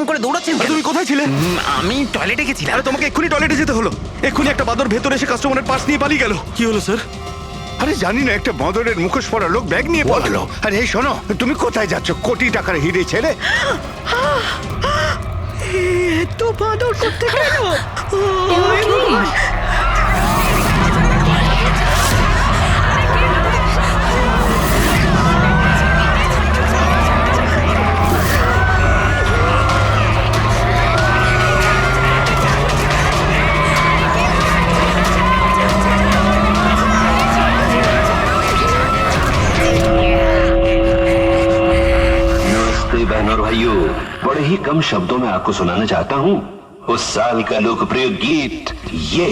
করে দৌড়াচ্ছেন কেন? তুমি কোথায় ছিলে? আমি টয়লেটে গেছিলাম। আরে তোমাকে এক্ষুনি টয়লেটে যেতে হলো। এক্ষুনি একটা বাদর ভেতরে এসে কাস্টমারের পার্স নিয়ে পালিয়ে গেল। কি হলো স্যার? আরে জানি না, একটা বাঁদরের মুখোশ পরা লোক ব্যাগ নিয়ে পালালো। আরে এই শোনো, তুমি কোথায় যাচ্ছ? কোটি টাকার হিরে ছেড়ে। তো বাঁদর করতে গেল। बहनों और भाइयों, बड़े ही कम शब्दों में आपको सुनाना चाहता हूँ उस साल का लोकप्रिय गीत ये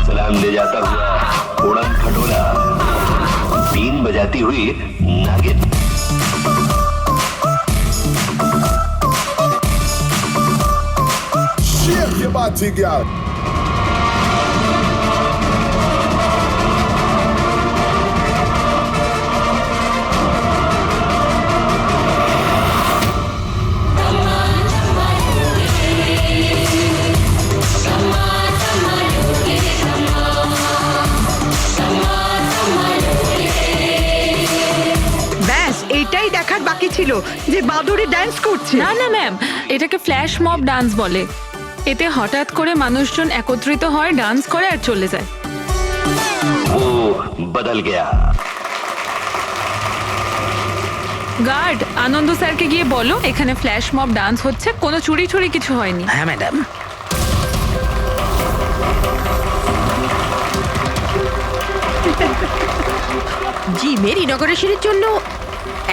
सलाम ले जाता हुआ उड़न खटोला, बीन बजाती हुई नागिन। Shake your body, girl. ব্যাস এইটাই দেখার বাকি ছিল যে বাঁদরে ডান্স করছে। না না ম্যাম, এটাকে ফ্ল্যাশ মব ডান্স বলে। এতে হঠাৎ করে মানুষজন একত্রিত হয়, ডান্স করে আর চলে যায়। वो बदल गया। গার্ড, আনন্দ স্যারকে গিয়ে বলো এখানে ফ্ল্যাশ মব ডান্স হচ্ছে, কোনো চুরি ছুরি কিছু হয়নি। হ্যাঁ ম্যাডাম। জিমের ইনগরেশনের জন্য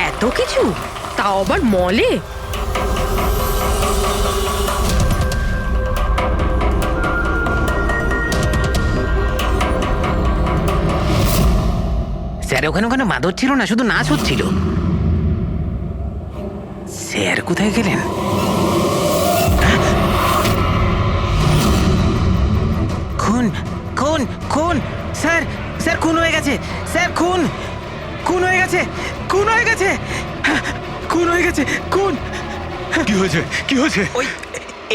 এত কিছু, তাও আবার মলে। স্যার ওখানে ওখানে মাদর ছিল না, শুধু নাচ হচ্ছিল। স্যার কোথায় গেলেন? খুন খুন খুন! স্যার স্যার খুন হয়ে গেছে! স্যার খুন খুন হয়ে গেছে! খুন হয়ে গেছে! খুন হয়ে গেছে! খুন! কি হয়েছে? কি হয়েছে? ওই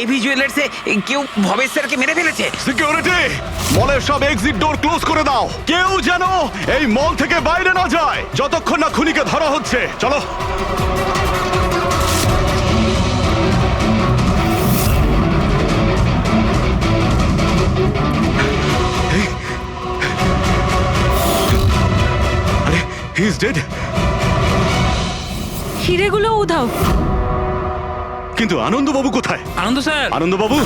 এভি জুয়েলার্সে কেউ ভবেশ স্যারকে মেরে ফেলেছে। সিকিউরিটি, মলের সব এক্সিট ডোর ক্লোজ করে দাও। কেউ যেন এই মল থেকে বাইরে না যায় যতক্ষণ না খুনিকে ধরা হচ্ছে। চলো। আরে হি ইজ ডেড। হিরেগুলো উধাও। কিন্তু আনন্দবাবু কোথায়? আনন্দ স্যার, আনন্দবাবু,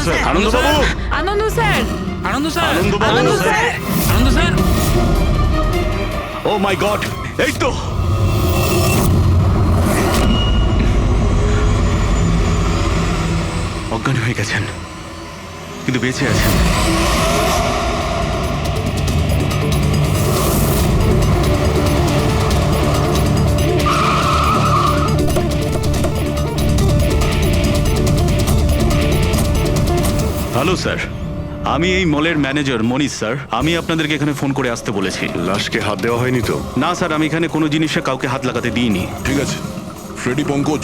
স্যার, আনন্দবাবু, আনন্দ স্যার, আনন্দ স্যার, আনন্দবাবু, আনন্দ স্যার, আনন্দ স্যার। ও মাই গড, এই তো। অজ্ঞান হয়ে গেছেন কিন্তু বেঁচে আছেন। হ্যালো স্যার, আমি এই মলের ম্যানেজার মনীষ স্যার। আমি আপনাদেরকে এখানে ফোন করে আসতে বলেছি। লাশকে হাত দেওয়া হয়নি তো? না স্যার, আমি এখানে কোনো জিনিসে কাউকে হাত লাগাতে দিইনি। ঠিক আছে ফ্রেডি, পঙ্কজ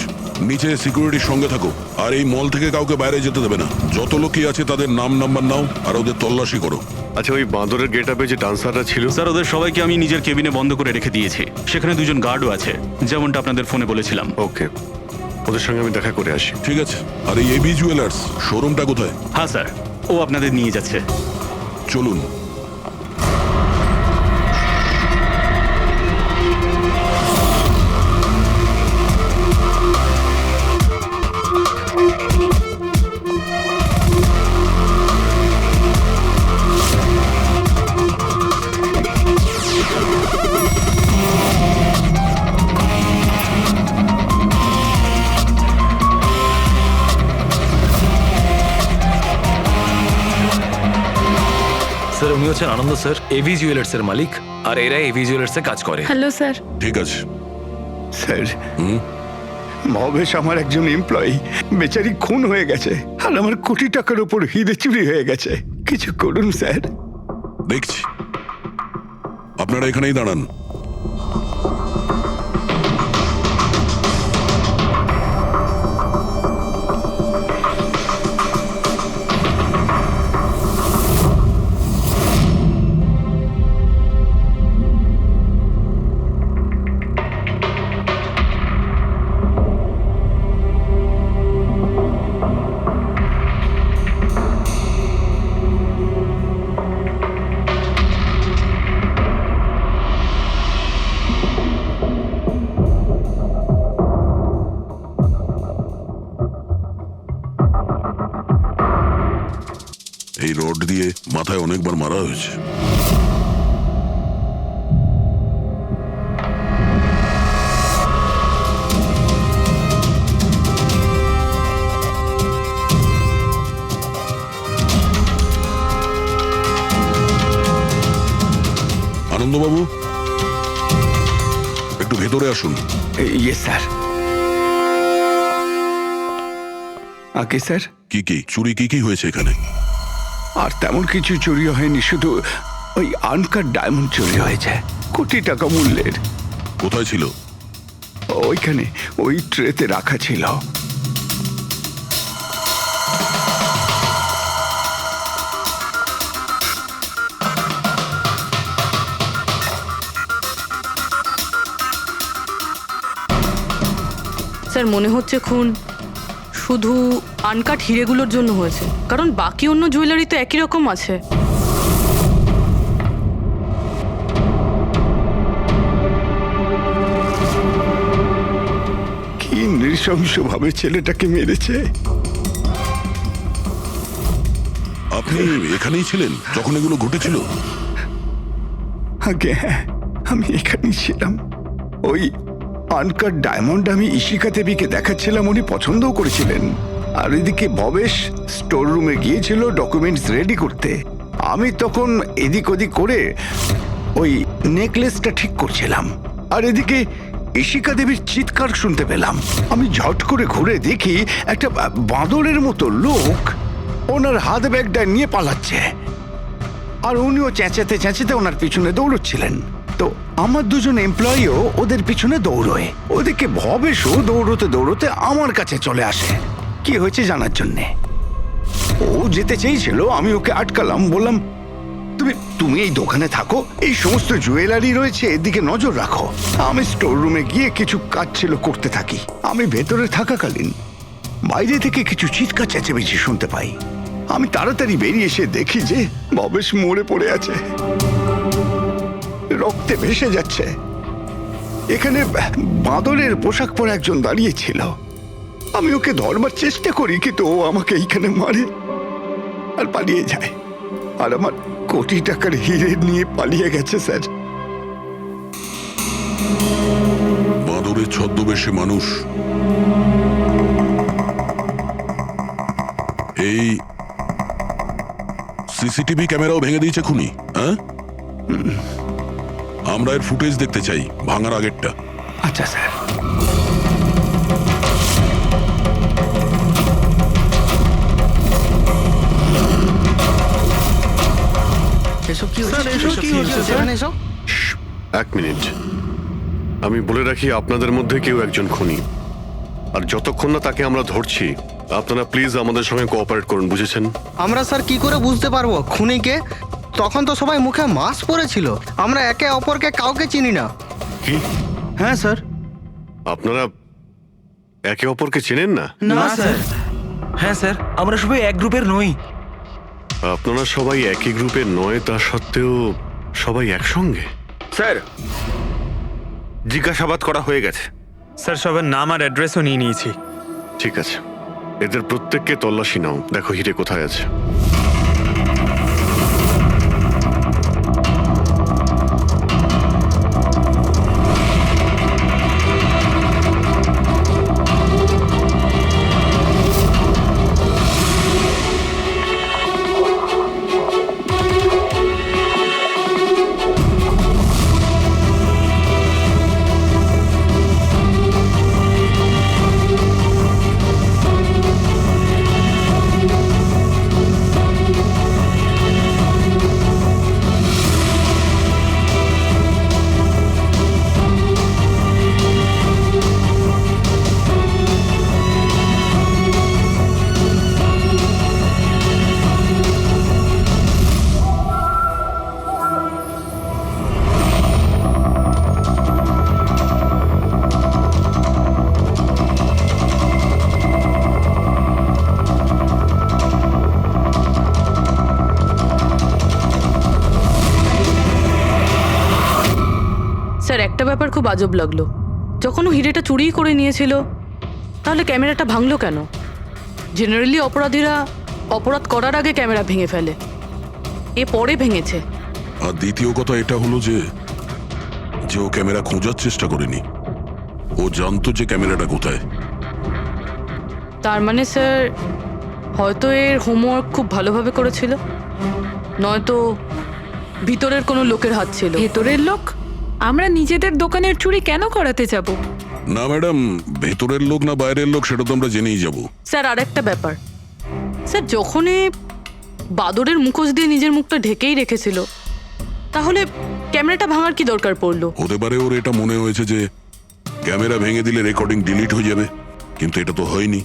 নিচে সিকিউরিটির সঙ্গে থাকো আর এই মল থেকে কাউকে বাইরে যেতে দেবে না। যত লোকই আছে তাদের নাম নাম্বার নাও আর ওদের তল্লাশি করো। আচ্ছা, ওই বাঁদরের গেট আপে যে ডান্সাররা ছিল? স্যার ওদের সবাইকে আমি নিজের কেবিনে বন্ধ করে রেখে দিয়েছি। সেখানে দুজন গার্ডও আছে, যেমনটা আপনাদের ফোনে বলেছিলাম। ওকে, ওদের সঙ্গে আমি দেখা করে আসি। ঠিক আছে। আর এই এবি জুয়েলার্স শোরুমটা কোথায়? হ্যাঁ স্যার, ও আপনাদের নিয়ে যাচ্ছে। চলুন। স্যার উনি হচ্ছেন আনন্দ স্যার, এভি জুয়েলার্স এর মালিক, আর এরা এভি জুয়েলার্স এ কাজ করে। Hello sir. ঠিক আছে। স্যার, মহেশ আমার একজন এমপ্লয়ি, বেচারি খুন হয়ে গেছে আর আমার কোটি টাকার উপর হিরে চুরি হয়ে গেছে। কিছু করুন স্যার। দেখছি। আপনারা এখানেই দাঁড়ান। এই রড দিয়ে মাথায় অনেকবার মারা হয়েছে। আনন্দবাবু, একটু ভেতরে আসুন। ইয়ে স্যার। আগে স্যার, কি চুরি কি হয়েছে এখানে? আর তেমন কিছু চুরি হয়নি, শুধু ওই আনকাট ডায়মন্ড চুরি হয়েছে, কোটি টাকা মূল্যের। কোথায় ছিল? ওইখানে ওই ট্রেতে রাখা ছিল। স্যার মনে হচ্ছে খুন শুধু আনকাট হিরেগুলোর জন্য হয়েছে, কারণ বাকি অন্য জুয়েলারি তো একই রকম আছে। কি নৃশংসভাবে ছেলেটাকে মেরেছে। আপনি এখানেই ছিলেন যখন এগুলো ঘটেছিল? আগে হ্যাঁ, আমি এখানেই ছিলাম। ওই আনকাট ডায়মন্ড আমি ইশিকা দেবীকে দেখাচ্ছিলাম, উনি পছন্দও করেছিলেন। আর এদিকে ভবেশ স্টোর রুমে গিয়েছিল ডকুমেন্টস রেডি করতে। আমি তখন এদিক ওদিক করে ওই নেকলেসটা ঠিক করছিলাম। আর এদিকে ইশিকা দেবীর চিৎকার শুনতে পেলাম। আমি ঝট করে ঘুরে দেখি একটা বাঁদরের মতো লোক ওনার হাত ব্যাগটা নিয়ে পালাচ্ছে, আর উনিও চেঁচাতে চেঁচাতে ওনার পিছনে দৌড়চ্ছিলেন। তো আমার দুজন এমপ্লয়িও ওদের পিছনে দৌড়োয়। ওদিকে ভবেশও দৌড়তে দৌড়তে আমার কাছে চলে আসে কি হয়েছে জানার জন্যে। ও যেতে চেয়েছিল, আমি ওকে আটকালাম, বললাম তুমি এই দোকানে থাকো, এই সমস্ত জুয়েলারি রয়েছে, এদিকে নজর রাখো। আমি স্টোর রুমে গিয়ে কিছু কাজ ছিল করতে থাকি। আমি ভেতরে থাকাকালীন বাইরে থেকে কিছু চিৎকার চেঁচামেচি শুনতে পাই। আমি তাড়াতাড়ি বেরিয়ে এসে দেখি যে ভবেশ মরে পড়ে আছে, রক্তে ভেসে যাচ্ছে। এখানে বাঁদরের পোশাক পরে একজন দাঁড়িয়ে ছিল। আমি ওকে ধরবার চেষ্টা করি, কিন্তু ও আমাকে এইখানে মারে আর পালিয়ে যায়। আর আমার কোটি টাকার হিরে নিয়ে পালিয়ে গেছে স্যার। বাঁদরের ছদ্মবেশে মানুষ। এই সিসিটিভি ক্যামেরাও ভেঙে দিয়েছে খুনি, হ্যাঁ? আমরা এর ফুটেজ দেখতে চাই, ভাঙার আগেরটা। আচ্ছা স্যার। এক মিনিট, আমি বলে রাখি আপনাদের মধ্যে কেউ একজন খুনি, আর যতক্ষণ না তাকে আমরা ধরছি আপনারা প্লিজ আমাদের সঙ্গে কোঅপারেট করুন, বুঝেছেন? আমরা স্যার কি করে বুঝতে পারবো খুনিকে? তখন তো সবাই মুখে মাস্ক পরেছিল, আমরা একে অপরকে কাউকে চিনি না। কি? হ্যাঁ স্যার। আপনারা একে অপরকে চেনেন না? না স্যার। হ্যাঁ স্যার, আমরা সবাই এক গ্রুপের নই। আপনারা সবাই একই গ্রুপের নয়, তা সত্ত্বেও সবাই একসঙ্গে? স্যার, জিজ্ঞাসাবাদ করা হয়ে গেছে স্যার, সবার নাম আর অ্যাড্রেসও নিয়ে নিয়েছি। ঠিক আছে, এদের প্রত্যেককে তল্লাশি নাও, দেখো হিরে কোথায় আছে। ব্যাপার খুব আজব লাগলো। যখন ও হিরেটা চুরিই করে নিয়েছিল, তাহলে ক্যামেরাটা ভাঙলো কেন? জেনারেলি অপরাধীরা অপরাধ করার আগে ক্যামেরা ভেঙে ফেলে, এ পরে ভেঙেছে। আর দ্বিতীয় কথা এটা হলো যে ও ক্যামেরা খোঁজার চেষ্টা করেনি, ও জানতো যে ক্যামেরাটা কোথায়। তার মানে স্যার, হয়তো এর হোমওয়ার্ক খুব ভালোভাবে করেছিল, নয়তো ভিতরের কোনো লোকের হাত ছিল। ভেতরের লোক? আমরা নিজেদের দোকানের চুরি কেন করাতে যাব? না ম্যাডাম, ভেতরের লোক না বাইরের লোক সেটা তো আমরা জেনেই যাব। স্যার আর একটা ব্যাপার, স্যার যখনই বাদরের মুখোশ দিয়ে নিজের মুখটা ঢেকেই রেখেছিল, তাহলে ক্যামেরাটা ভাঙার কি দরকার পড়লো? হতে পারে ওর এটা মনে হয়েছে যে ক্যামেরা ভেঙে দিলে রেকর্ডিং ডিলিট হয়ে যাবে, কিন্তু এটা তো হয়নি।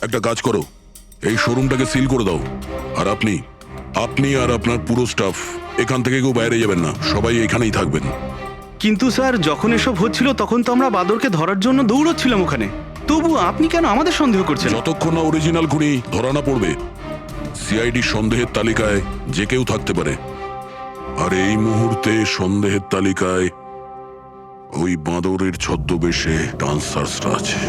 একটা কাজ করো, এই শোরুমটাকে সিল করে দাও, আর আপনি আর আপনার পুরো স্টাফ এখান থেকে কেউ বাইরে যাবেন না, সবাই এখানেই থাকবেন। কিন্তু স্যার, যখন এসব হচ্ছিল তখন তো আমরা বাদরকে ধরার জন্য দৌড়চ্ছিলাম ওখানে। তবু আপনি কেন আমাদের সন্দেহ করছেন? যতক্ষণ না অরিজিনাল খুনি ধরা না পড়বে, সিআইডি সন্দেহের তালিকায় যে কেউ থাকতে পারে। আর এই মুহূর্তে সন্দেহের তালিকায় ওই বাঁদরের ছদ্মবেশে ডান্সার্সরা আছে।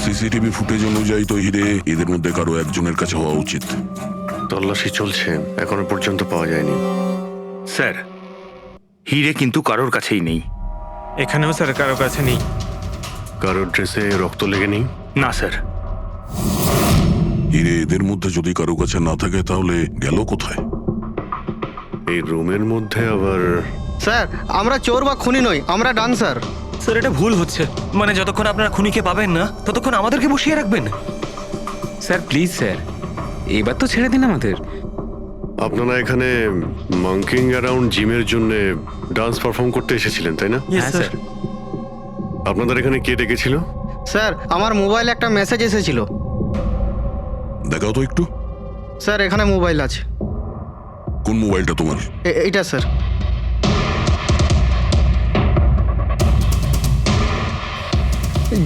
সিসিটিভি ফুটেজ অনুযায়ী তো হিরে এদের মধ্যে কারো একজনের কাছে হওয়া উচিত। তল্লাশি চলছে, এখনো পর্যন্ত পাওয়া যায়নি। স্যার, হিরে কিন্তু কারোর কাছেই নেই। এখানেও স্যার কারোর কাছে নেই। কারোর ড্রেসে রক্ত লেগে নেই? না স্যার। হিরে এদের মধ্যে যদি কারো কাছে না থাকে তাহলে গেল কোথায়? এই রুমের মধ্যে আবার? স্যার, আমরা চোর বা খুনি নই, আমরা ডান্সার। স্যার এটা ভুল হচ্ছে, মানে যতক্ষণ আপনারা খুনিকে পাবেন না ততক্ষণ আমাদেরকে বসিয়ে রাখবেন। স্যার প্লিজ স্যার, এবার তো ছেড়ে দিন আমাদের। আপনারা এখানে মাঙ্কিং অ্যারাউন্ড জিমের জন্য ডান্স পারফর্ম করতে এসেছিলেন, তাই না? হ্যাঁ স্যার। আপনাদের এখানে কে ডেকেছিল? স্যার, আমার মোবাইলে একটা মেসেজ এসেছিল। দেখাও তো একটু। স্যার, এখানে মোবাইল আছে। কোন মোবাইলটা তোমার? এইটা স্যার।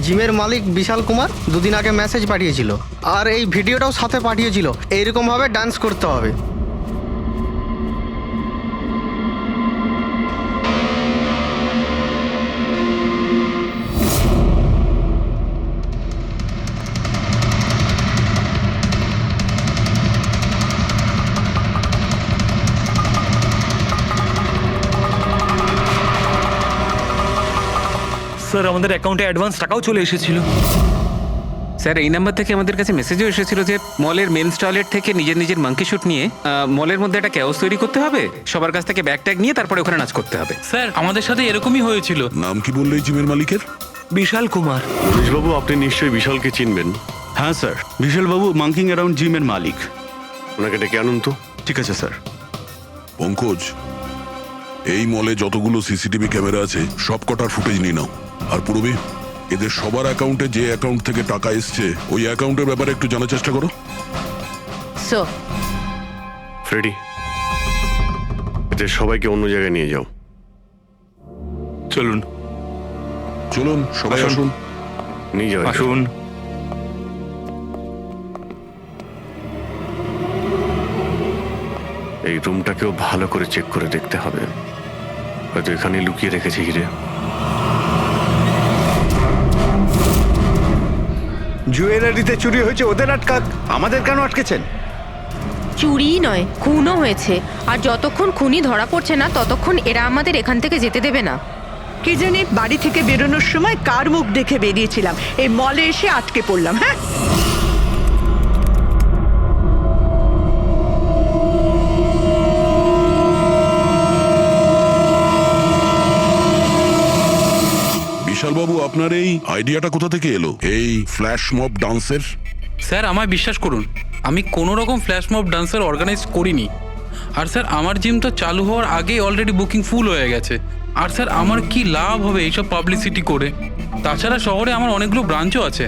জিমের মালিক বিশাল কুমার দুদিন আগে মেসেজ পাঠিয়েছিল, আর এই ভিডিওটাও সাথে পাঠিয়েছিল। এইরকম ভাবে ডান্স করতে হবে। স্যার আমাদের অ্যাকাউন্টে অ্যাডভান্স টাকাও চলে এসেছিল। স্যার, এই নাম্বার থেকে আমাদের কাছে মেসেজও এসেছিল যে মলের মেন্স টয়লেট থেকে নিজের মাঙ্কি শুট নিয়ে মলের মধ্যে একটা ক্যাওস তৈরি করতে হবে, সবার কাছ থেকে ব্যাগ ট্যাগ নিয়ে তারপরে ওখানে নাচ করতে হবে। স্যার আমাদের সাথে এরকমই হয়েছিল। নাম কি বললে এই জিমের মালিকের? বিশাল কুমার। মনীশবাবু, আপনি নিশ্চয়ই বিশালকে চিনবেন। হ্যাঁ স্যার, বিশালবাবু মাঙ্কিং অ্যারাউন্ড জিমের মালিক। ওনাকে ডেকে আনুন তো। ঠিক আছে স্যার। পঙ্কজ, এই মলে যতগুলো সিসিটিভি ক্যামেরা আছে সব কটার ফুটেজ নিয়ে নাও। আর পূর্বে এদের সবার অ্যাকাউন্টে যে অ্যাকাউন্ট থেকে টাকা এসছে ওই অ্যাকাউন্টের ব্যাপারে একটু জানার চেষ্টা করো। স্যার, ফ্রেডি, এদের সবাইকে অন্য জায়গায় নিয়ে যাও। চলুন চলুন সবাই আসুন। নিয়ে যাও। আসুন। এই রুমটাকেও ভালো করে চেক করে দেখতে হবে, হয়তো এখানে লুকিয়ে রেখেছে হিরে। জুয়েলারিতে চুরি হয়েছে, ওদের আটকাক, আমাদের কেন আটকেছেন? চুরিই নয়, খুনও হয়েছে। আর যতক্ষণ খুনি ধরা পড়ছে না ততক্ষণ এরা আমাদের এখান থেকে যেতে দেবে না। কে জানে বাড়ি থেকে বেরোনোর সময় কার মুখ দেখে বেরিয়েছিলাম, এই মলে এসে আটকে পড়লাম। হ্যাঁ, বিশালবাবু, আপনার এই আইডিয়াটা কোথা থেকে এলো, এই ফ্ল্যাশ মব ডান্সের? স্যার আমায় বিশ্বাস করুন, আমি কোনো রকম ফ্ল্যাশ মব ডান্সার অর্গানাইজ করিনি। আর স্যার আমার জিম তো চালু হওয়ার আগেই অলরেডি বুকিং ফুল হয়ে গেছে। আর স্যার আমার কি লাভ হবে এইসব পাবলিসিটি করে? তাছাড়া শহরে আমার অনেকগুলো ব্রাঞ্চও আছে।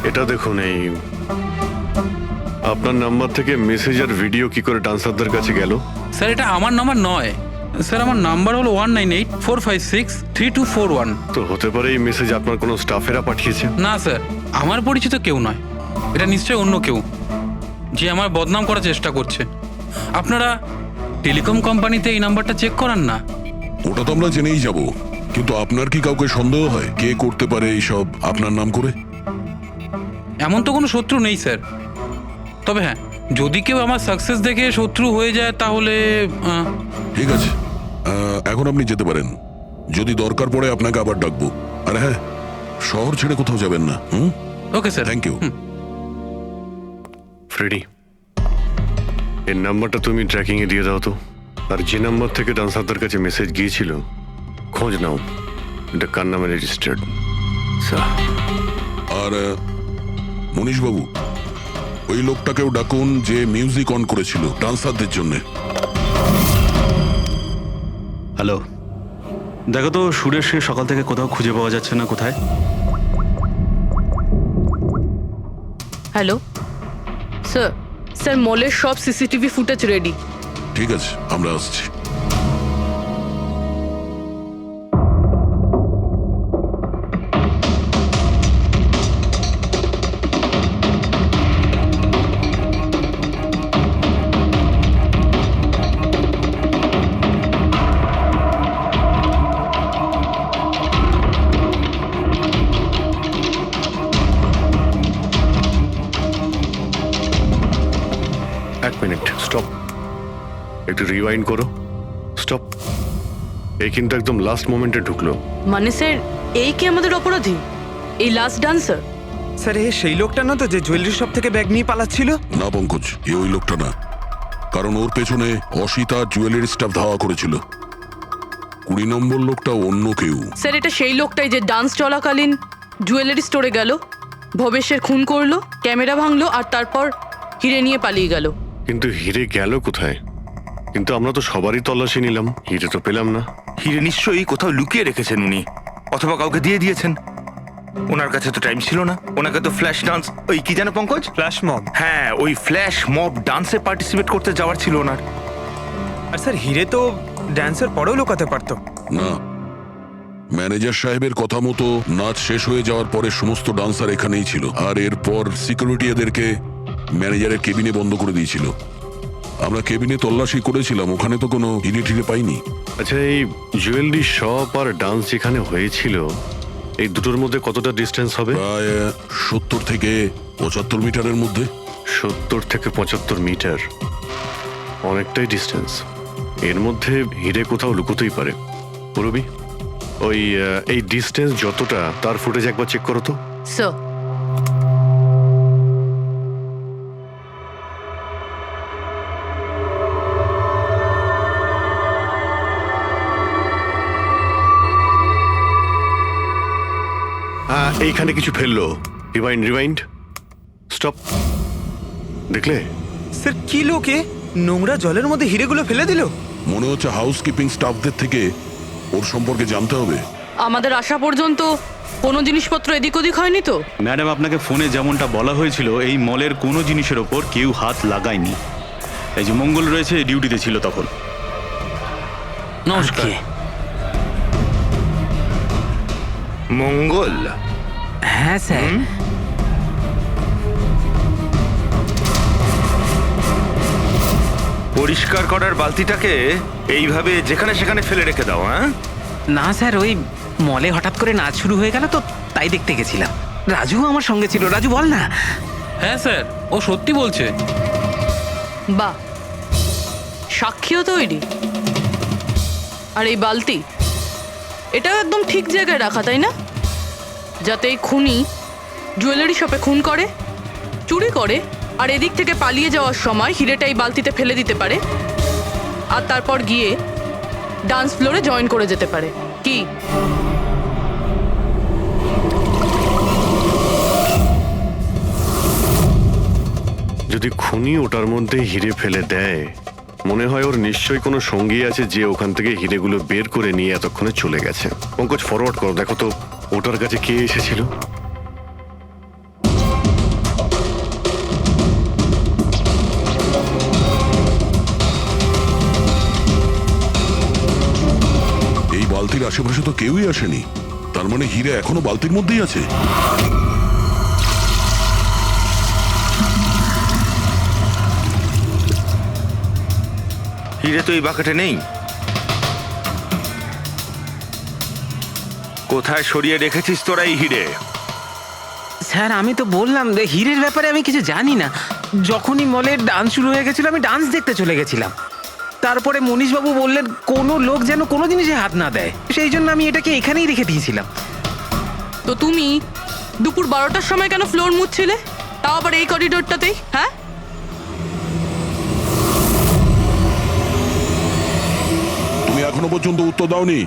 এটা দেখুন, এই আপনার নাম্বার থেকে মেসেজ আর ভিডিও কি করে ডান্সারদের কাছে গেল? স্যার এটা আমার নাম্বার নয়, স্যার আমার নাম্বার হলো 1984563241। তো হতে পারে এই মেসেজ আপনার কোনো স্টাফেরা পাঠিয়েছে। না স্যার, আমার পরিচিত কেউ নয়, এটা নিশ্চয়ই অন্য কেউ যে আমার বদনাম করার চেষ্টা করছে। আপনারা টেলিকম কোম্পানিতে এই নাম্বারটা চেক করান না। ওটা তো আমরা জেনেই যাব, কিন্তু আপনার কি কাউকে সন্দেহ হয় কে করতে পারে এইসব আপনার নাম করে? এমন তো কোনো শত্রু নেই স্যার, তবে হ্যাঁ যদি কেউ আমার সাকসেস দেখে শত্রু হয়ে যায় তাহলে ঠিক আছে, এখন আপনি যেতে পারেন। যদি দরকার পড়ে আপনাকে আবার ডাকবো। আর হ্যাঁ, শহর ছেড়ে কোথাও যাবেন না। Okay sir, thank you. Freddie, এর নাম্বারটা তুমি ট্র্যাকিং এ দিয়ে দাও তো। আর যে নাম্বার থেকে ডান্সারদের কাছে মেসেজ গিয়েছিল খোঁজ নাও, এটা কার নামে রেজিস্টার্ড। আর মনীশ বাবু, ওই লোকটাকেও ডাকুন যে মিউজিক অন করেছিল ডান্সারদের জন্য। হ্যালো, দেখো তো সুরেশকে সকাল থেকে কোথাও খুঁজে পাওয়া যাচ্ছে না। কোথায়? হ্যালো স্যার, স্যার মলের সব সিসিটিভি ফুটেজ রেডি। ঠিক আছে, আমরা আসছি। এক মিনিট, স্টপ, একটু রিওয়াইন্ড করো। স্টপ, এই কিন্তু একদম লাস্ট মোমেন্টে ঢুকলো। মানে স্যার এই কি আমাদের অপরাধী, এই লাস্ট ডান্সার? স্যার এ সেই লোকটা না তো যে জুয়েলারি শপ থেকে ব্যাগ নিয়ে পালাচ্ছিল? না পঙ্কজ, এ ওই লোকটা না, কারণ ওর পেছনে অসিতা জুয়েলারি স্টাফ ধাওয়া করেছিল। 20 নম্বর লোকটা অন্য কেউ। স্যার এটা সেই লোকটাই যে ডান্স চলাকালীন জুয়েলারি স্টোরে গেল, ভবেশের খুন করলো, ক্যামেরা ভাঙলো আর তারপর হিরে নিয়ে পালিয়ে গেল। কিন্তু হিরে গেল কোথায়? কিন্তু আমরা তো সবারই তল্লাশি নিলাম, হিরে তো পেলাম না। হিরে নিশ্চয়ই কোথাও লুকিয়ে রেখেছেন উনি, অথবা কাউকে দিয়ে দিয়েছেন। ওনার কাছে তো টাইম ছিল না, ওনাকে তো ফ্ল্যাশ ডান্স, ওই কি জানো পঙ্কজ, ফ্ল্যাশ মব। হ্যাঁ, ওই ফ্ল্যাশ মব ডান্সে পার্টিসিপেট করতে যাওয়ার ছিল ওনার। আর স্যার হিরে তো ড্যান্সের পরেও লুকাতে পারতো। না, ম্যানেজার সাহেবের কথা মতো নাচ শেষ হয়ে যাওয়ার পরে সমস্ত ডান্সার এখানেই ছিল, আর এরপর সিকিউরিটি এদেরকে ম্যানেজারের কেবিনে বন্ধ করে দিয়েছিল। আমরা কেবিনে তল্লাশি করেছিলাম, ওখানে তো কোনো হিরে টিরে পাইনি। আচ্ছা, এই জুয়েলারি শপ আর ডান্স যেখানে হয়েছিল এই দুটোর মধ্যে কতটা ডিস্টেন্স হবে? প্রায় 70 থেকে 75 মিটারের মধ্যে। 70 থেকে 75 মিটার, অনেকটাই ডিস্টেন্স। এর মধ্যে হিরে কোথাও লুকোতেই পারে। পুরবি, ওই এই ডিস্টেন্স যতটা তার ফুটেজ একবার চেক করো তো। স্যার এইখানে কিছু ফেললো। Rewind, stop. দেখলে? স্যার কি লোকে নোংরা জলের মধ্যে হিরেগুলো ফেলে দিল? মনে হচ্ছে হাউসকিপিং স্টাফদের থেকে ওর সম্পর্কে জানতে হবে। আমাদের আসা পর্যন্ত কোনো জিনিসপত্র এদিক ওদিক হয়নি তো? ম্যাডাম, আপনাকে ফোনে যেমনটা বলা হয়েছিল এই মলের কোনো জিনিসের ওপর কেউ হাত লাগায়নি। এই যে মঙ্গল রয়েছে, ডিউটিতে ছিল তখন। নমস্কার। মঙ্গল? হ্যাঁ স্যার। পরিষ্কার করার বালতিটাকে এইভাবে যেখানে সেখানে ফেলে রেখে দাও। হ্যাঁ না স্যার, ওই মলে হঠাৎ করে নাচ শুরু হয়ে গেল তো তাই দেখতে গেছিলাম। রাজু আমার সঙ্গে ছিল। রাজু বল না। হ্যাঁ স্যার, ও সত্যি বলছে। বাহ, সাক্ষীও তৈরি। আর এই বালতি, এটাও একদম ঠিক জায়গায় রাখা, তাই না? যাতে এই খুনি জুয়েলারি শপে খুন করে, চুরি করে, আর এদিক থেকে পালিয়ে যাওয়ার সময় হিরেটা এই বালতিতে ফেলে দিতে পারে, আর তারপর গিয়ে ডান্স ফ্লোরে জয়েন করে যেতে পারে। কি যদি খুনি ওটার মধ্যে হিরে ফেলে দেয়, মনে হয় ওর নিশ্চয়ই কোনো সঙ্গী আছে যে ওখান থেকে হিরেগুলো বের করে নিয়ে এতক্ষণে চলে গেছে। পঙ্কজ, ফরওয়ার্ড করো, দেখো তো ওটার কাছে কে এসেছিল। বালতির আশেপাশে তো কেউই আসেনি, তার মানে হিরে এখনো বালতির মধ্যেই আছে। হিরে তো এই বাকেটে নেই। কোথায় সরিয়ে রেখেছিস তোরা এই হিরে? স্যার আমি তো বললাম যে হীরের ব্যাপারে আমি কিছু জানি না। যখনই মলের ডান্স শুরু হয়ে গেছিল আমি ডান্স দেখতে চলে গেছিলাম। তারপরে মনীশবাবু বললেন কোনো লোক যেন কোনো জিনিসে হাত না দেয়, সেই জন্য আমি এটাকে এখানেই রেখে দিয়েছিলাম। তো তুমি দুপুর 12টার সময় কেন ফ্লোর মুছছিলে, তাও আবার এই করিডোরটাতেই? হ্যাঁ, তুমি এখনো পর্যন্ত উত্তর দাওনি।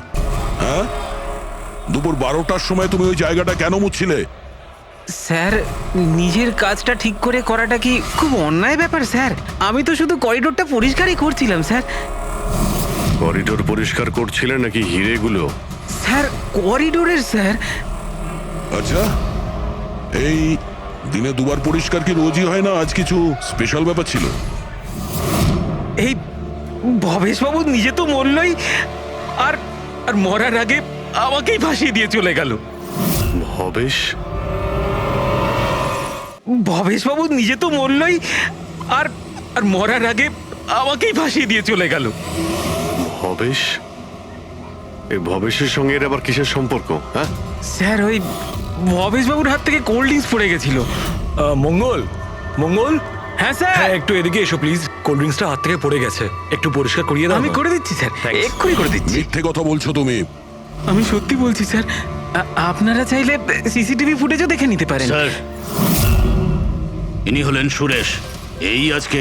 হ্যাঁ, দুপুর 12টার সময় তুমি ওই জায়গাটা কেন মুছছিলে? স্যার নিজের কাজটা ঠিক করে করাটা কি খুব অন্যায় ব্যাপার স্যার? আমি তো শুধু করিডোরটা পরিষ্কারই করছিলাম স্যার। করিডোর পরিষ্কার করছিলেন নাকি হিরেগুলো? স্যার করিডোরের স্যার। আচ্ছা, এই দিনে দুবার পরিষ্কার কি রোজই হয় না? আজ কিছু স্পেশাল ব্যাপার ছিল? এই ভবেশবাবু নিজে তো মরলই, আর আর মরার আগে আমাকেই ফাঁসিয়ে দিয়ে চলে গেল। ভবেশবাবু নিজে তো মরলই, আর আর মরার আগে আমাকেই ফাঁসিয়ে দিয়ে চলে গেল। ভবেশ? এই ভবেশের সঙ্গে এর আবার কিসের সম্পর্ক? হ্যাঁ স্যার ওই ভবেশবাবুর হাত থেকে কোল্ড ড্রিঙ্কস পড়ে গেছিল। মঙ্গল, মঙ্গল, হ্যাঁ স্যার। হ্যাঁ একটু এদিকে এসো প্লিজ। কোল্ড ড্রিঙ্কসটা হাত থেকে পড়ে গেছে, একটু পরিষ্কার করিয়ে দাও। আমি করে দিচ্ছি স্যার, এক্ষুনি করে দিচ্ছি। মিথ্যে কথা বলছো তুমি। আমি সত্যি বলছি স্যার। আপনারা চাইলে সিসিটিভি ফুটেজও দেখে নিতে পারেন। স্যার, ইনি হলেন সুরেশ। এই আজকে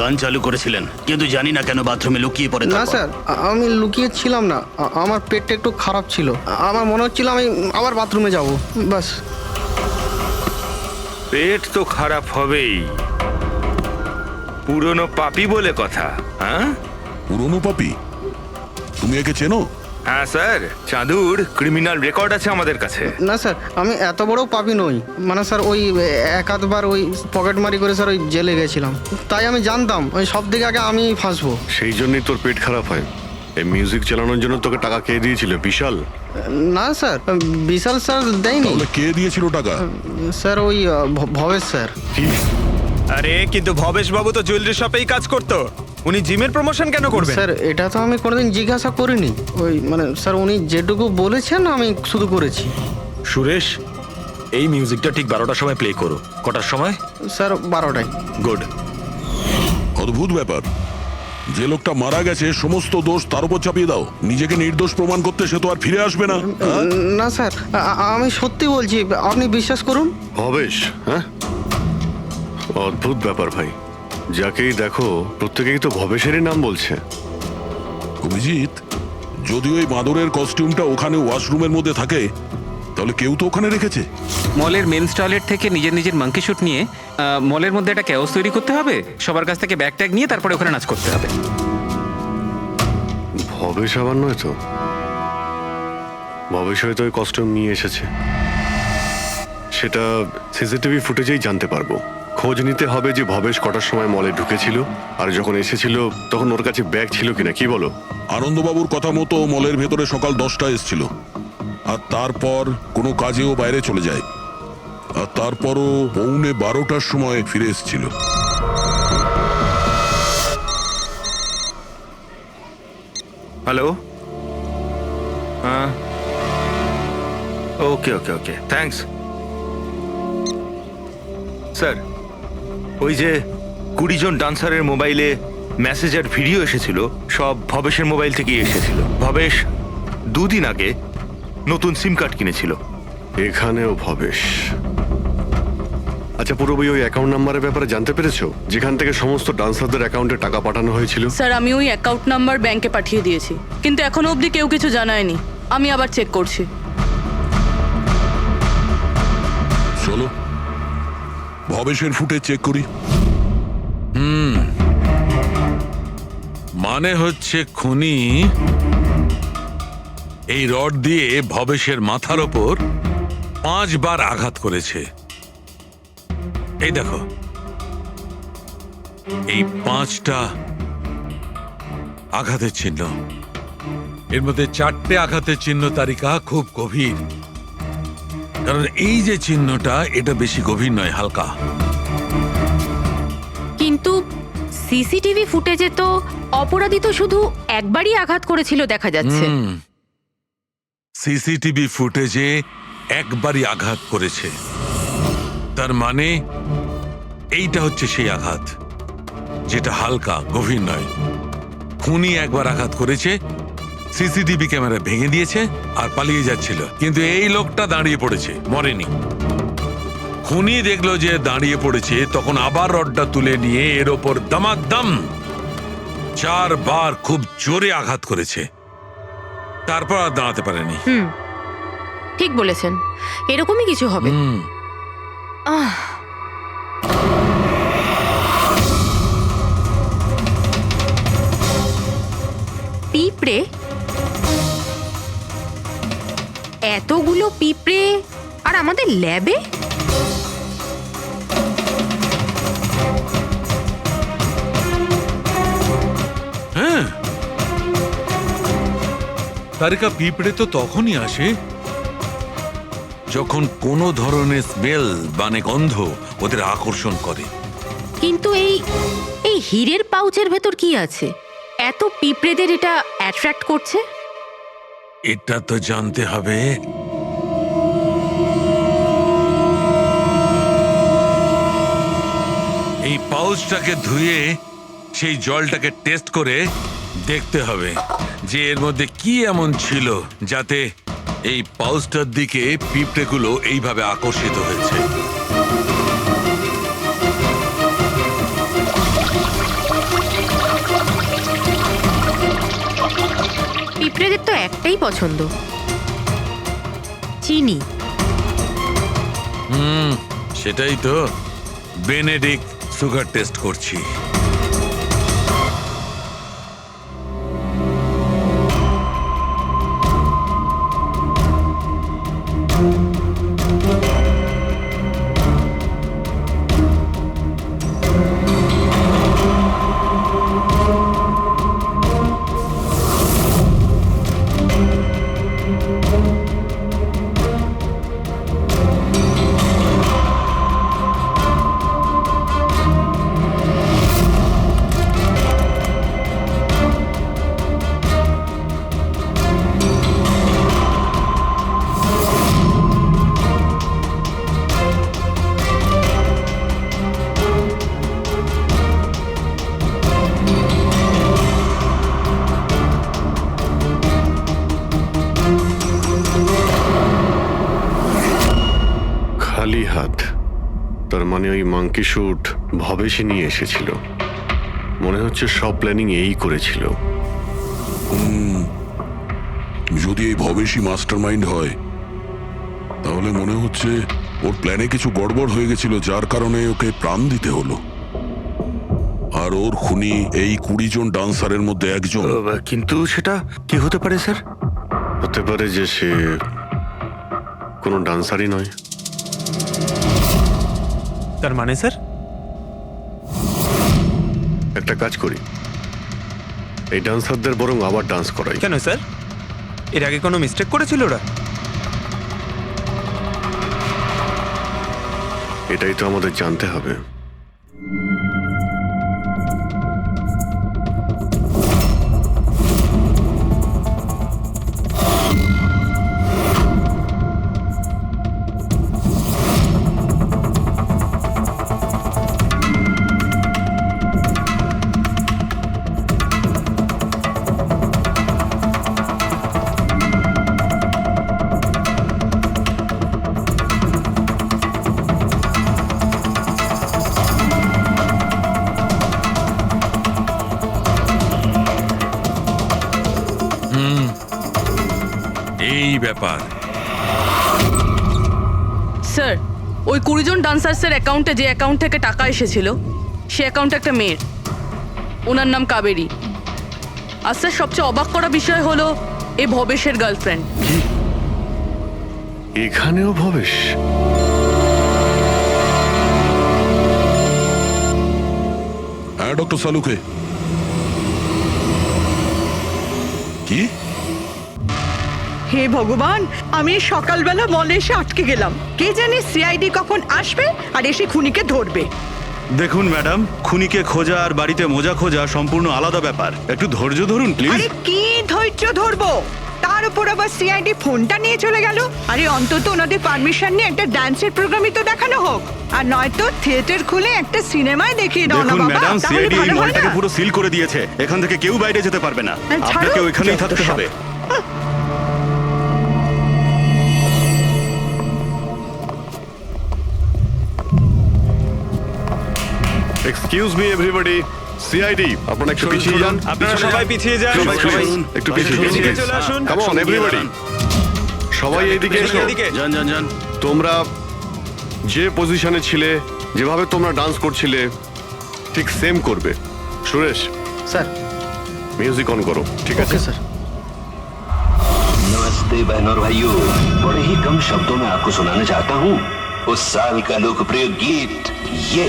গান চালু করেছিলেন, কিন্তু জানি না কেন বাথরুমে লুকিয়ে পড়ে। না স্যার, আমি লুকিয়ে ছিলাম না, আমার পেটটা একটু খারাপ ছিল, আমার মনে হচ্ছিল আমি আবার বাথরুমে যাব, বাস। পেট তো খারাপ হবেই, পুরনো পাপি বলে কথা। হ্যাঁ, পুরনো পাপি? তুমি একে চেনো? হ্যাঁ স্যার, চাঁদুর ক্রিমিনাল রেকর্ড আছে আমাদের কাছে। না স্যার, আমি এত বড় পাপি নই, মানে স্যার ওই এক আধবার ওই পকেটমারি করে স্যার ওই জেলে গেছিলাম, তাই আমি জানতাম ওই সব থেকে আগে আমি ফাঁসবো। সেই জন্যই তোর পেট খারাপ হয়? এই মিউজিক চালানোর জন্য তোকে টাকা কে দিয়েছিল? বিশাল? না স্যার, বিশাল স্যার দেয়নি। তাহলে কে দিয়েছিল টাকা? স্যার ওই ভবেশ স্যার। আরে কিন্তু ভবেশ বাবু তো জুয়েলারি শপেই কাজ করতো, উনি জিমের প্রমোশন কেন করবেন? স্যার এটা তো আমি কোনোদিন জিজ্ঞাসা করিনি, ওই মানে স্যার উনি যেটুকু বলেছেন আমি শুধু করেছি। সুরেশ, এই মিউজিকটা ঠিক 12টার সময় প্লে করো। কটার সময়? স্যার 12টায়। গুড। অদ্ভুত ব্যাপার, যে লোকটা মারা গেছে সমস্ত দোষ তার উপর চাপিয়ে দাও। নিজেকে নির্দোষ প্রমাণ করতে সে তো আর ফিরে আসবে না। না স্যার, আমি সত্যি বলছি, আপনি বিশ্বাস করুন। ভবেশ? হ্যাঁ, অদ্ভুত ব্যাপার ভাই। যাকেই দেখো প্রত্যেকেই তো ভবেশেরই নাম বলছে। অভিজিৎ, যদি ওই মাদুরের কস্টিউমটা ওখানে ওয়াশরুমের মধ্যে থাকে, তাহলে কেউ তো ওখানে রেখেছে। মলের মেন্স টয়লেট থেকে নিজের নিজের মাঙ্কি শুট নিয়ে মলের মধ্যে একটা ক্যাওস তৈরি করতে হবে, সবার কাছ থেকে ব্যাগ ট্যাগ নিয়ে তারপরে ওখানে নাচ করতে হবে। ভবেশ আবার নয় তো? ভবেশ হয়তো ওই কস্টিউম নিয়ে এসেছে, সেটা সিসিটিভি ফুটেজেই জানতে পারবো। খোঁজ নিতে হবে যে ভবেশ কটার সময় মলে ঢুকেছিল, আর যখন এসেছিল তখন ওর কাছে ব্যাগ ছিল কিনা। কি বলো? আনন্দবাবুর কথা মতো মলের ভেতরে সকাল 10টায় এসেছিল, আর তারপর কোনো কাজেও বাইরে চলে যায়, আর তারপরও পৌনে 12টার সময় ফিরে এসেছিল। হ্যালো, হ্যাঁ, ওকে ওকে ওকে, থ্যাঙ্কস স্যার। ওই যে 20 জন ডান্সারের মোবাইলে মেসেজ আর ভিডিও এসেছিল, সব ভবেশের মোবাইল থেকেই এসেছিল। ভবেশ 2 দিন আগে নতুন সিম কার্ড কিনেছিল। এখানেও ভবেশ? আচ্ছা পুরোপুরি ওই অ্যাকাউন্ট নাম্বারের ব্যাপারে জানতে পেরেছো, যেখান থেকে সমস্ত ডান্সারদের অ্যাকাউন্টে টাকা পাঠানো হয়েছিল? স্যার আমি ওই অ্যাকাউন্ট নাম্বার ব্যাংকে পাঠিয়ে দিয়েছি, কিন্তু এখনো অবধি কেউ কিছু জানায়নি। আমি আবার চেক করছি। চলো ভবেশের ফুটেজ চেক করি। মানে হচ্ছে খুনি এই রড দিয়ে ভবেশের মাথার ওপর 5 বার আঘাত করেছে। এই দেখো, এই 5টা আঘাতের চিহ্ন। এর মধ্যে 4টে আঘাতের চিহ্ন তালিকা খুব গভীর, কারণ এই যে চিহ্নটা এটা বেশি গভীর নয়, হালকা। কিন্তু সিসিটিভি ফুটেজে তো অপরাধী তো শুধু একবারই আঘাত করেছিল দেখা যাচ্ছে। সিসিটিভি ফুটেজে একবারই আঘাত করেছে, তার মানে এইটা হচ্ছে সেই আঘাত যেটা হালকা, গভীর নয়। খুনি একবার আঘাত করেছে, সিসিটিভি ক্যামেরা ভেঙে দিয়েছে আর পালিয়ে যাচ্ছিল, কিন্তু এই লোকটা দাঁড়িয়ে পড়েছে, মরেনি। খুনি দেখলো যে দাঁড়িয়ে পড়েছে, তখন আবার রডটা তুলে নিয়ে এর ওপর দামাদাম 4 বার খুব জোরে আঘাত করেছে, তারপর আর দাঁড়াতে পারেনি। ঠিক বলেছেন, এরকমই কিছু হবে। পিঁপড়ে, এতগুলো পিঁপড়ে আর আমাদের ল্যাবে? হ্যাঁ, তারিকা পিঁপড়ে তো তখনই আসে যখন কোনো ধরনের স্মেল মানে গন্ধ ওদের আকর্ষণ করে। কিন্তু এই হীরের পাউচের ভেতর কি আছে এত পিঁপড়েদের এটা অ্যাট্রাক্ট করছে? এটা তো জানতে হবে। এই পাউচটাকে ধুয়ে সেই জলটাকে টেস্ট করে দেখতে হবে যে এর মধ্যে কি এমন ছিল যাতে এই পাউচটার দিকে পিঁপড়েগুলো এইভাবে আকর্ষিত হয়েছে। পিঁপড়েদের তো একটাই পছন্দ, চিনি। সেটাই তো, বেনেডিক্ট সুগার টেস্ট করছি। খালি হাত, তার মানে ওই মাঙ্কি শুট ভবেশই নিয়ে এসেছিল। মনে হচ্ছে সব প্ল্যানিং এই করেছিল। যদি এই ভবেশই মাস্টার মাইন্ড হয়, তাহলে মনে হচ্ছে ওর প্ল্যানে কিছু গড়বড় হয়ে গেছিল, যার কারণে ওকে প্রাণ দিতে হলো। আর ওর খুনি এই 20 জন ডান্সারের মধ্যে একজন। কিন্তু সেটা কি হতে পারে স্যার? হতে পারে যে সে কোনো ডান্সারই নয়। তার মানে স্যার, একটা কাজ করি, এই ডান্সারদের বরং আবার ডান্স করাই। কেন স্যার, এর আগে কোনো মিস্টেক করেছিল ওরা? এটাই তো আমাদের জানতে হবে। এই ব্যাপার স্যার, ওই 20 জন ডান্সার্সের অ্যাকাউন্টে যে অ্যাকাউন্ট থেকে টাকা এসেছিল, সে অ্যাকাউন্টে একটা মেয়ের, ওনার নাম কাবেরী। আর স্যার, সবচেয়ে অবাক করা বিষয় হলো এ ভবেশের গার্লফ্রেন্ড। এখানেও ভবেশ? হ্যাঁ ডক্টর সালুকে। কি হে ভগবান, আমি সকালবেলা মলে এসে আটকে গেলাম। কে জানে সিআইডি কখন আসবে আর এসে খুনিকে ধরবে। দেখুন ম্যাডাম, খুনিকে খোঁজা আর বাড়িতে মোজা খোঁজা সম্পূর্ণ আলাদা ব্যাপার। একটু ধৈর্য ধরুন প্লিজ। আরে কি ধৈর্য ধরবো, তার উপর আবার সিআইডি ফোনটা নিয়ে চলে গেল। আরে অন্তত ওনাদের পারমিশন নিয়ে একটা ডান্সের প্রোগ্রামই তো দেখানো হোক, আর নয়তো থিয়েটার খুলে একটা সিনেমায় দেখিয়ে দাও না দেখুন বাবা, ম্যাডাম, তাহলে সিআইডি এই ভালো হয় মলটাকে না? পুরো সিল করে দিয়েছে। এখান থেকে কেউ বাইরে যেতে পারবে না। ছাড়ো, আপনাকে ওইখানেই থাকতে যত সব। হবে। এক্সকিউজ মি এভরিবডি, সিআইডি আপনারা একটু পিছিয়ে যান। আপনারা সবাই পিছিয়ে যান। সবাই একটু পিছিয়ে পিছিয়ে চলে আসুন। কাম অন এভরিবডি, সবাই এইদিকে এসো। এদিকে। যান যান যান। তোমরা যে পজিশনে ছিলে, যেভাবে তোমরা ডান্স করছিলে ঠিক সেম করবে। সুরেশ স্যার। মিউজিক অন করো। ঠিক আছে স্যার। नमस्ते बहनों और भाइयों, बड़े ही कम शब्दों में आपको सुनाना चाहता हूँ उस साल का लोकप्रिय गीत ये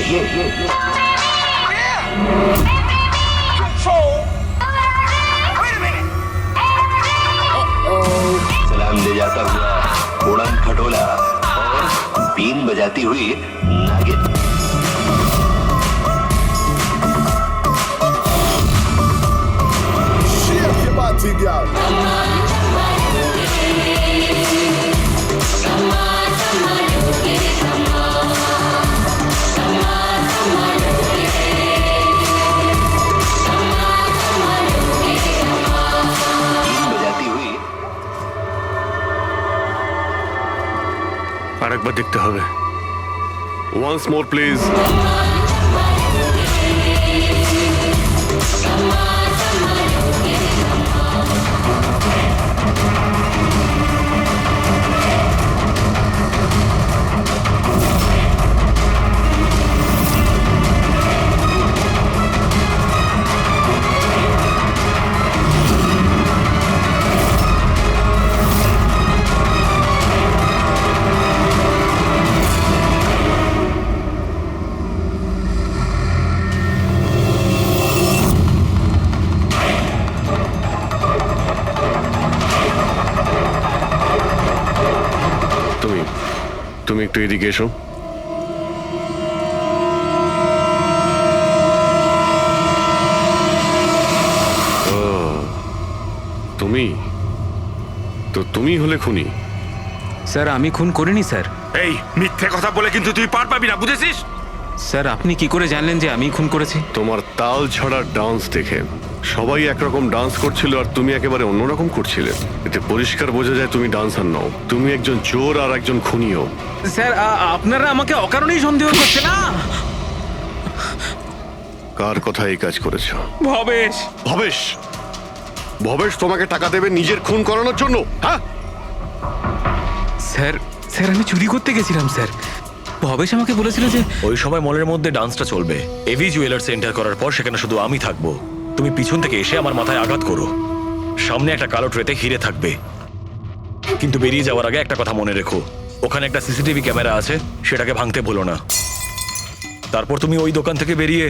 सलाम ले जाता हुआ उड़न खटोला और बीन बजाती हुई नागिन। बजाती हुई আরেকবার দেখতে হবে। Once more please. তুমি একটু এদিকে এসো। তুমি তো তুমি হলে খুনি? স্যার আমি খুন করিনি স্যার। এই মিথ্যে কথা বলে কিন্তু তুই পার পাবি না, বুঝেছিস? স্যার আপনি কি করে জানলেন যে আমি খুন করেছি? তোমার তাল ছড়া ডান্স দেখে সবাই একরকম ডান্স করছিল আর তুমি একেবারে অন্যরকম করছিলে। এতে পরিষ্কার বোঝা যায় তুমি ডান্সার নও, তুমি একজন চোর আর একজন খুনিও। স্যার আপনারা আমাকে অকারণেই সন্দেহ করছে না? কার কথা এই কাজ করেছো? ভবেশ। ভবেশ? ভবেশ তোমাকে টাকা দেবে নিজের খুন করানোর জন্য? হ্যাঁ স্যার, স্যার আমি চুরি করতে গেছিলাম স্যার। ভবেশ আমাকে বলেছিল যে ওই সময় মলের মধ্যে ডান্সটা চলবে। এভি জুয়েলার্স এন্টার করার পর সেখানে শুধু আমি থাকবো। তুমি পিছন থেকে এসে আমার মাথায় আঘাত করো। সামনে একটা কালো ট্রেতে হিরে থাকবে, কিন্তু বেরিয়ে যাওয়ার আগে একটা কথা মনে রেখো, ওখানে একটা সিসিটিভি ক্যামেরা আছে, সেটাকে ভাঙতে ভুলো না। তারপর তুমি ওই দোকান থেকে বেরিয়ে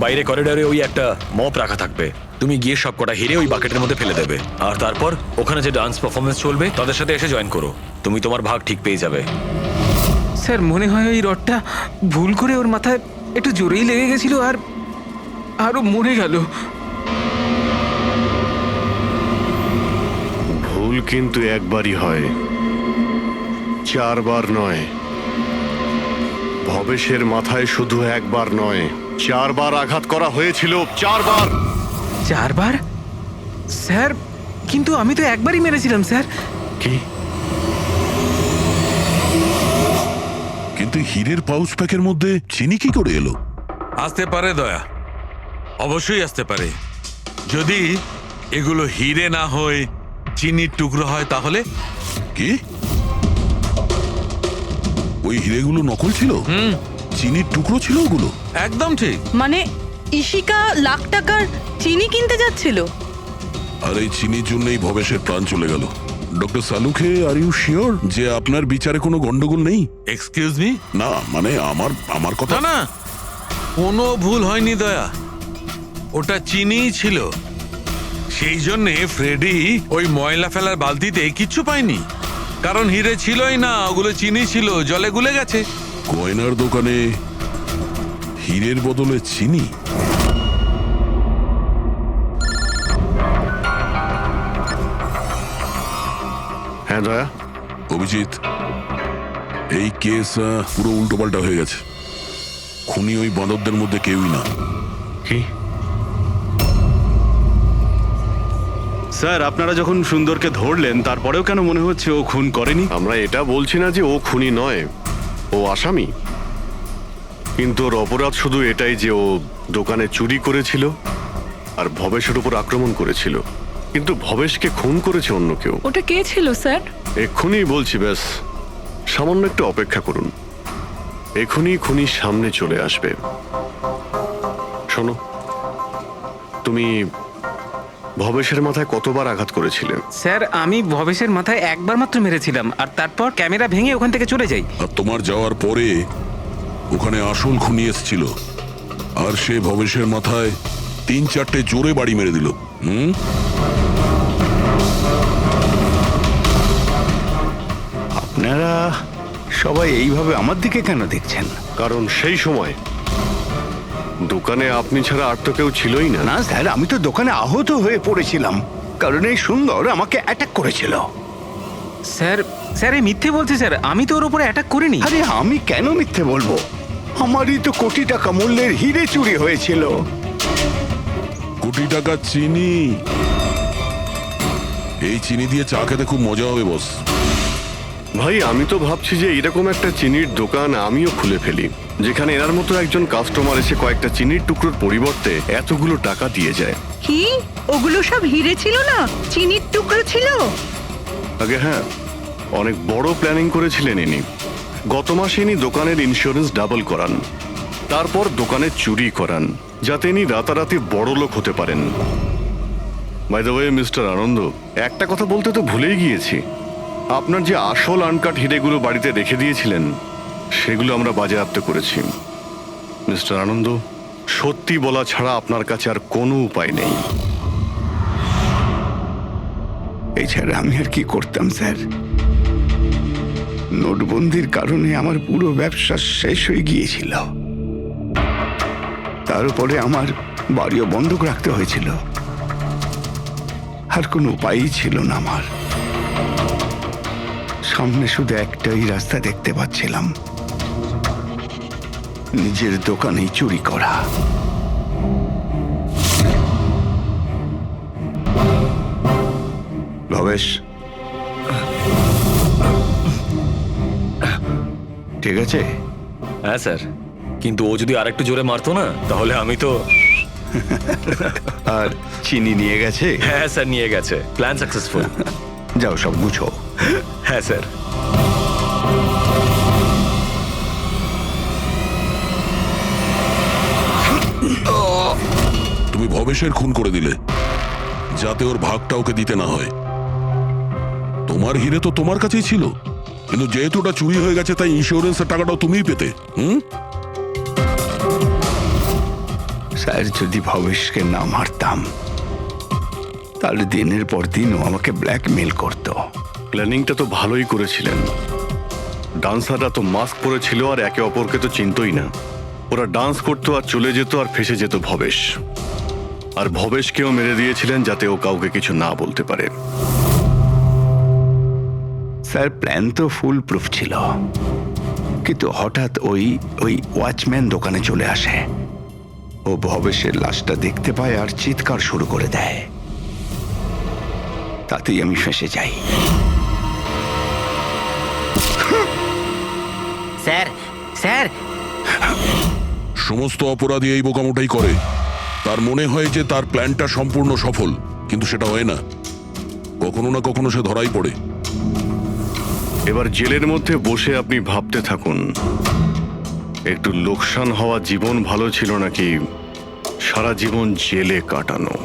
বাইরে করিডোরে ওই একটা মপ রাখা থাকবে, তুমি গিয়ে সব কটা হিরে ওই বাকেটের মধ্যে ফেলে দেবে। আর তারপর ওখানে যে ডান্স পারফরমেন্স চলবে তাদের সাথে এসে জয়েন করো। তুমি তোমার ভাগ ঠিক পেয়ে যাবে। স্যার মনে হয় ওই রডটা ভুল করে ওর মাথায় একটু জোরেই লেগে গেছিল আর আরো মরে গেল। ভুল কিন্তু একবারই হয়, 4 বার নয়। ভবেশের মাথায় শুধু একবার নয়, 4 বার আঘাত করা হয়েছিল। 4 বার। 4 বার? স্যার কিন্তু আমি তো একবারই মেরেছিলাম স্যার। কি? কিন্তু হীরের পাউচ প্যাকের মধ্যে চিনি কি করে এলো? আসতে পারে দয়া, অবশ্যই আসতে পারে। যদি এগুলো হিরে না হয় চিনির টুকরো হয় তাহলে? কি ওই হিরেগুলো নকল ছিল? চিনির টুকরো ছিল ওগুলো? একদম ঠিক। মানে ইশিকা লাখ টাকার চিনি কিনতে যাচ্ছিল, আর এই চিনির জন্যই ভবেশের প্রাণ চলে গেল। Doctor Salunkhe, are you sure যে আপনার বিচারে কোনো গন্ডগোল নেই? Excuse me? না মানে আমার কথা না, কোনো ভুল হয়নি দয়া, ওটা চিনিই ছিল। সেই জন্যে ফ্রেডি ওই ময়লা ফেলার বালতিতে কিচ্ছু পায়নি, কারণ হিরে ছিলই না, ওগুলো চিনি ছিল, জলে গুলে গেছে। গয়নার দোকানে হীরের বদলে চিনি? হ্যাঁ দয়া। অভিজিৎ, এই কেস পুরো উল্টোপাল্টা হয়ে গেছে। খুনি ওই বাঁদরদের মধ্যে কেউই না। কি? স্যার, আপনারা যখন সুন্দরকে ধরলেন তারপরেও কেন মনে হচ্ছে ও খুন করেনি? আমরা এটা বলছি না যে ও খুনি নয়, ও আসামি। কিন্তু ওর অপরাধ শুধু এটাই যে ও দোকানে চুরি করেছিল আর ভবেশের উপর আক্রমণ করেছিল, কিন্তু ভবেশকে খুন করেছে অন্য কেউ। ওটা কে ছিল স্যার? এক্ষুনি বলছি, ব্যাস সামান্য একটু অপেক্ষা করুন, এক্ষুনি খুনি সামনে চলে আসবে। শোনো, তুমি ভবেশের মাথায় কতবার আঘাত করেছিলে? স্যার, আমি ভবেশের মাথায় একবার মাত্র মেরেছিলাম, আর তারপর ক্যামেরা ভেঙে ওখান থেকে চলে যাই। আর তোমার যাওয়ার পরে ওখানে আসল খুনি এসেছিল, আর সে ভবেশের মাথায় 3-4টে জোরে বাড়ি মেরে দিল। আপনারা সবাই এইভাবে আমার দিকে কেন দেখছেন? কারণ সেই সময় দোকানে আপনি ছাড়া আর তো কেউ ছিলই না। না স্যার, আমি তো দোকানে আহত হয়ে পড়েছিলাম, কারণ এই সুন্দর আমাকে অ্যাটাক করেছিল। স্যার, স্যার এই মিথ্যে বলছে স্যার, আমি তো ওর উপরে অ্যাটাক করিনি। আরে আমি কেন মিথ্যে বলবো? আমারই তো কোটি টাকা মূল্যের হিরে চুরি হয়েছিল। কোটি টাকা চিনি? এই চিনি দিয়ে চা খেতে খুব মজা হবে বস। ভাই, আমি তো ভাবছি যে এরকম একটা চিনির দোকান আমিও খুলে ফেলি, যেখানে এনার মতো একজন কাস্টমার এসে কয়েকটা চিনির টুকরোর পরিবর্তে এতগুলো টাকা দিয়ে যায়। কি ওগুলো সব হিরে ছিল না, চিনির টুকরো ছিল? আগে হ্যাঁ, অনেক বড় প্ল্যানিং করেছিলেন ইনি। গত মাসে ইনি দোকানের ইন্স্যুরেন্স ডাবল করান, তারপর দোকানে চুরি করান, যাতে ইনি রাতারাতি বড় লোক হতে পারেন। বাই দ্য ওয়ে মিস্টার আনন্দ, একটা কথা বলতে তো ভুলেই গিয়েছি, আপনার যে আসল আনকাট হিরেগুলো বাড়িতে রেখে দিয়েছিলেন সেগুলো আমরা বাজেয়াপ্ত করেছি। মিস্টার আনন্দ, সত্যি বলা ছাড়া আপনার কাছে আর কোনো উপায় নেই। এছাড়া আমি আর কি করতাম স্যার? নোটবন্দির কারণে আমার পুরো ব্যবসা শেষ হয়ে গিয়েছিল, তার উপরে আমার বাড়িও বন্ধক রাখতে হয়েছিল, আর কোনো উপায়ই ছিল না আমার। সামনে শুধু একটাই রাস্তা দেখতে পাচ্ছিলাম, নিজের দোকানেই চুরি করা। ভবেশ, ঠিক আছে? হ্যাঁ স্যার, কিন্তু ও যদি আরেকটু জোরে মারতো না তাহলে আমি তো। আর চিনি নিয়ে গেছে? হ্যাঁ স্যার, নিয়ে গেছে। Plan successful. যাও সব গুছো। হ্যাঁ স্যার। তুমি ভবেশের খুন করে দিলে, যাতে ওর ভাগটা ওকে দিতে না হয়। তোমার হিরে তো তোমার কাছেই ছিল, কিন্তু যেহেতু ওটা চুরি হয়ে গেছে তাই ইন্স্যুরেন্সের টাকাটাও তুমিই পেতে। স্যার, যদি ভবেশকে না মারতাম তাহলে দিনের পর দিন ও আমাকে ব্ল্যাকমেল করত। প্ল্যানিংটা তো ভালোই করেছিলেন। ডান্সাররা তো মাস্ক পরেছিল আর একে অপরকে তো চিনতই না। ওরা ডান্স করতো আর চলে যেত আর ফেসে যেত ভবেশ। আর ভবেশকেও মেরে দিয়েছিলেন যাতে ও কাউকে কিছু না বলতে পারে। স্যার, প্ল্যান তো ফুল প্রুফ ছিল, কিন্তু হঠাৎ ওই ওয়াচম্যান দোকানে চলে আসে। ও ভবেশের লাশটা দেখতে পায় আর চিৎকার শুরু করে দেয়, তাতেই আমি ফেঁসে যাই। স্যার, স্যার, সমস্ত অপরাধী এই বোকামোটাই করে। তার মনে হয় যে তার প্ল্যানটা সম্পূর্ণ সফল, কিন্তু সেটা হয় না। কখনো না কখনো সে ধরাই পড়ে। এবার জেলের মধ্যে বসে আপনি ভাবতে থাকুন, একটু লোকসান হওয়া জীবন ভালো ছিল নাকি সারা জীবন জেলে কাটানো।